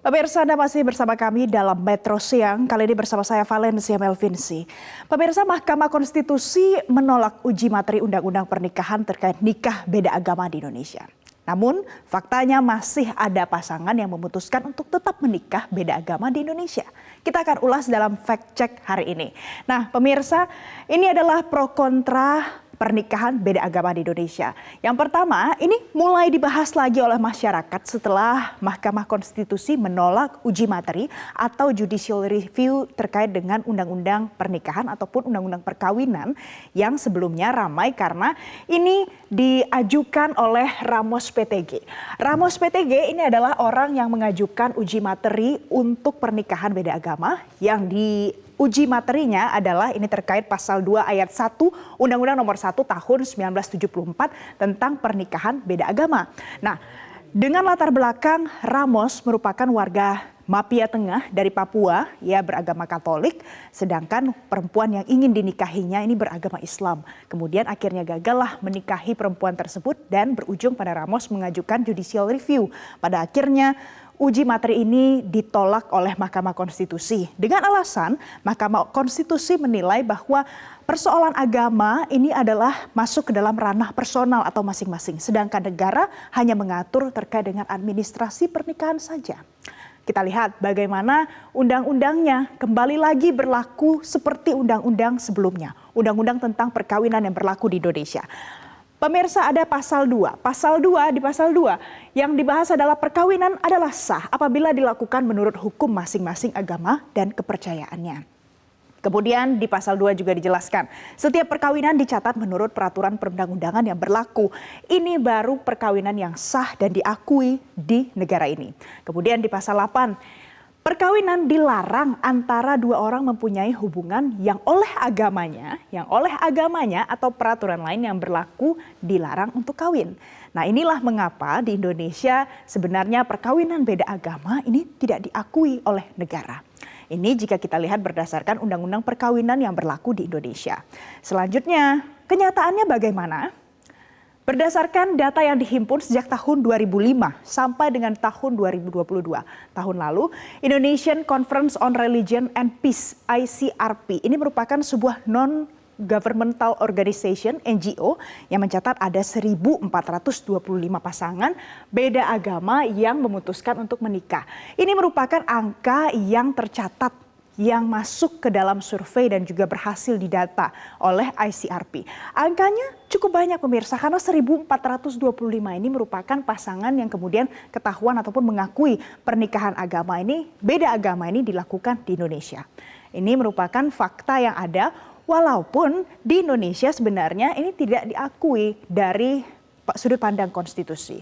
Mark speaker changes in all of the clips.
Speaker 1: Pemirsa, Anda masih bersama kami dalam Metro Siang. Kali ini bersama saya Valencia Melvinsi. Pemirsa, Mahkamah Konstitusi menolak uji materi Undang-Undang Pernikahan terkait nikah beda agama di Indonesia. Namun, faktanya masih ada pasangan yang memutuskan untuk tetap menikah beda agama di Indonesia. Kita akan ulas dalam fact check hari ini. Nah, pemirsa, ini adalah pro kontra pernikahan beda agama di Indonesia. Yang pertama, ini mulai dibahas lagi oleh masyarakat setelah Mahkamah Konstitusi menolak uji materi atau judicial review terkait dengan undang-undang pernikahan ataupun undang-undang perkawinan yang sebelumnya ramai karena ini diajukan oleh Ramos PTG. Ramos PTG ini adalah orang yang mengajukan uji materi untuk pernikahan beda agama yang uji materinya adalah ini terkait pasal 2 ayat 1 Undang-Undang nomor 1 tahun 1974 tentang pernikahan beda agama. Nah, dengan latar belakang Ramos merupakan warga Mapia Tengah dari Papua, ia beragama Katolik, sedangkan perempuan yang ingin dinikahinya ini beragama Islam. Kemudian akhirnya gagallah menikahi perempuan tersebut dan berujung pada Ramos mengajukan judicial review. Pada akhirnya uji materi ini ditolak oleh Mahkamah Konstitusi dengan alasan Mahkamah Konstitusi menilai bahwa persoalan agama ini adalah masuk ke dalam ranah personal atau masing-masing, sedangkan negara hanya mengatur terkait dengan administrasi pernikahan saja. Kita lihat bagaimana undang-undangnya kembali lagi berlaku seperti undang-undang sebelumnya, undang-undang tentang perkawinan yang berlaku di Indonesia. Pemirsa, ada pasal 2. Di pasal 2 yang dibahas adalah perkawinan adalah sah apabila dilakukan menurut hukum masing-masing agama dan kepercayaannya. Kemudian di pasal 2 juga dijelaskan, setiap perkawinan dicatat menurut peraturan perundang-undangan yang berlaku. Ini baru perkawinan yang sah dan diakui di negara ini. Kemudian di pasal 8, perkawinan dilarang antara dua orang mempunyai hubungan yang oleh agamanya atau peraturan lain yang berlaku dilarang untuk kawin. Nah, inilah mengapa di Indonesia sebenarnya perkawinan beda agama ini tidak diakui oleh negara. Ini jika kita lihat berdasarkan undang-undang perkawinan yang berlaku di Indonesia. Selanjutnya, kenyataannya bagaimana? Berdasarkan data yang dihimpun sejak tahun 2005 sampai dengan tahun 2022, tahun lalu, Indonesian Conference on Religion and Peace (ICRP) ini merupakan sebuah non-governmental organization (NGO) yang mencatat ada 1.425 pasangan beda agama yang memutuskan untuk menikah. Ini merupakan angka yang tercatat yang masuk ke dalam survei dan juga berhasil didata oleh ICRP. Angkanya cukup banyak pemirsa karena 1.425 ini merupakan pasangan yang kemudian ketahuan ataupun mengakui pernikahan agama ini, beda agama ini dilakukan di Indonesia. Ini merupakan fakta yang ada walaupun di Indonesia sebenarnya ini tidak diakui dari sudut pandang konstitusi.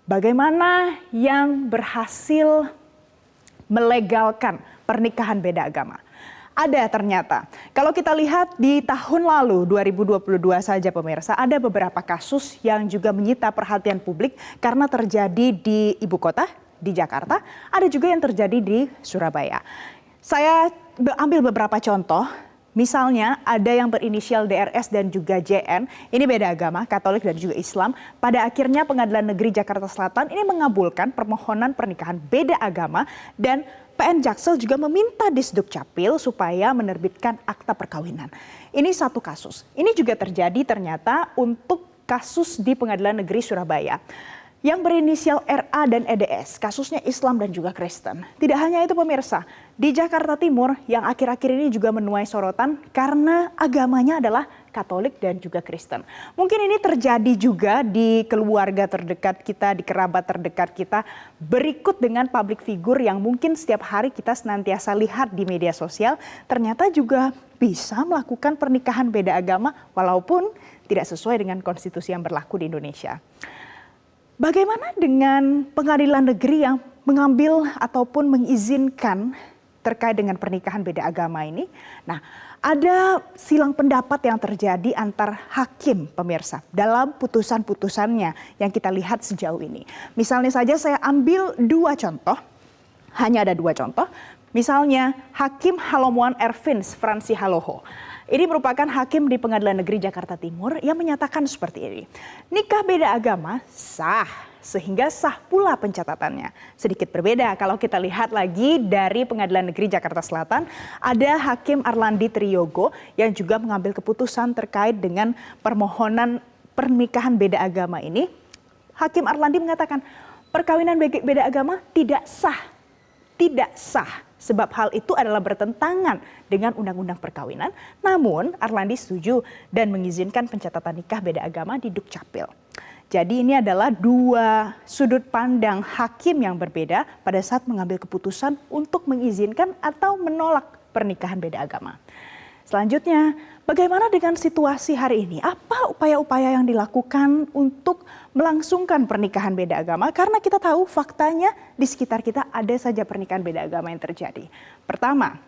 Speaker 1: Bagaimana yang berhasil melegalkan pernikahan beda agama? Ada ternyata. Kalau kita lihat di tahun lalu 2022 saja pemirsa, ada beberapa kasus yang juga menyita perhatian publik karena terjadi di ibu kota, di Jakarta, ada juga yang terjadi di Surabaya. Saya ambil beberapa contoh. Misalnya ada yang berinisial DRS dan juga JN, ini beda agama, Katolik dan juga Islam. Pada akhirnya Pengadilan Negeri Jakarta Selatan ini mengabulkan permohonan pernikahan beda agama dan PN Jaksel juga meminta Disdukcapil supaya menerbitkan akta perkawinan. Ini satu kasus. Ini juga terjadi ternyata untuk kasus di Pengadilan Negeri Surabaya yang berinisial RA dan EDS, kasusnya Islam dan juga Kristen. Tidak hanya itu pemirsa, di Jakarta Timur yang akhir-akhir ini juga menuai sorotan karena agamanya adalah Katolik dan juga Kristen. Mungkin ini terjadi juga di keluarga terdekat kita, di kerabat terdekat kita, berikut dengan public figure yang mungkin setiap hari kita senantiasa lihat di media sosial, ternyata juga bisa melakukan pernikahan beda agama walaupun tidak sesuai dengan konstitusi yang berlaku di Indonesia. Bagaimana dengan pengadilan negeri yang mengambil ataupun mengizinkan terkait dengan pernikahan beda agama ini? Nah, ada silang pendapat yang terjadi antar hakim pemirsa dalam putusan-putusannya yang kita lihat sejauh ini. Misalnya saja saya ambil dua contoh, hanya ada dua contoh. Misalnya Hakim Halomuan Ervins Fransi Haloho. Ini merupakan hakim di Pengadilan Negeri Jakarta Timur yang menyatakan seperti ini. Nikah beda agama sah sehingga sah pula pencatatannya. Sedikit berbeda kalau kita lihat lagi dari Pengadilan Negeri Jakarta Selatan, ada Hakim Arlandi Triyogo yang juga mengambil keputusan terkait dengan permohonan pernikahan beda agama ini. Hakim Arlandi mengatakan perkawinan beda agama tidak sah. Tidak sah. Sebab hal itu adalah bertentangan dengan Undang-Undang Perkawinan. Namun Arlandi setuju dan mengizinkan pencatatan nikah beda agama di Dukcapil. Jadi ini adalah dua sudut pandang hakim yang berbeda pada saat mengambil keputusan untuk mengizinkan atau menolak pernikahan beda agama. Selanjutnya, bagaimana dengan situasi hari ini? Apa upaya-upaya yang dilakukan untuk melangsungkan pernikahan beda agama? Karena kita tahu faktanya di sekitar kita ada saja pernikahan beda agama yang terjadi. Pertama,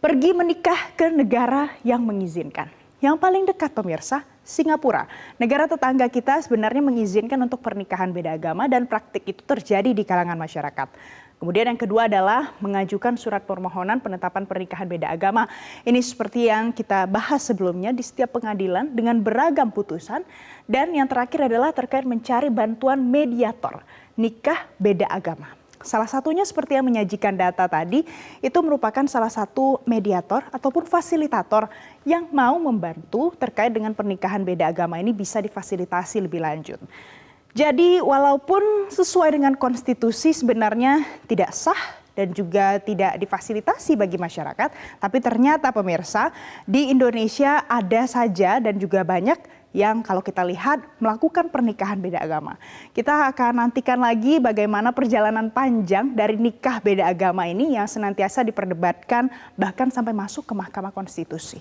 Speaker 1: pergi menikah ke negara yang mengizinkan. Yang paling dekat pemirsa, Singapura. Negara tetangga kita sebenarnya mengizinkan untuk pernikahan beda agama dan praktik itu terjadi di kalangan masyarakat. Kemudian yang kedua adalah mengajukan surat permohonan penetapan pernikahan beda agama. Ini seperti yang kita bahas sebelumnya di setiap pengadilan dengan beragam putusan. Dan yang terakhir adalah terkait mencari bantuan mediator nikah beda agama. Salah satunya seperti yang menyajikan data tadi, itu merupakan salah satu mediator ataupun fasilitator yang mau membantu terkait dengan pernikahan beda agama ini bisa difasilitasi lebih lanjut. Jadi walaupun sesuai dengan konstitusi sebenarnya tidak sah dan juga tidak difasilitasi bagi masyarakat, tapi ternyata pemirsa di Indonesia ada saja dan juga banyak yang kalau kita lihat melakukan pernikahan beda agama. Kita akan nantikan lagi bagaimana perjalanan panjang dari nikah beda agama ini yang senantiasa diperdebatkan bahkan sampai masuk ke Mahkamah Konstitusi.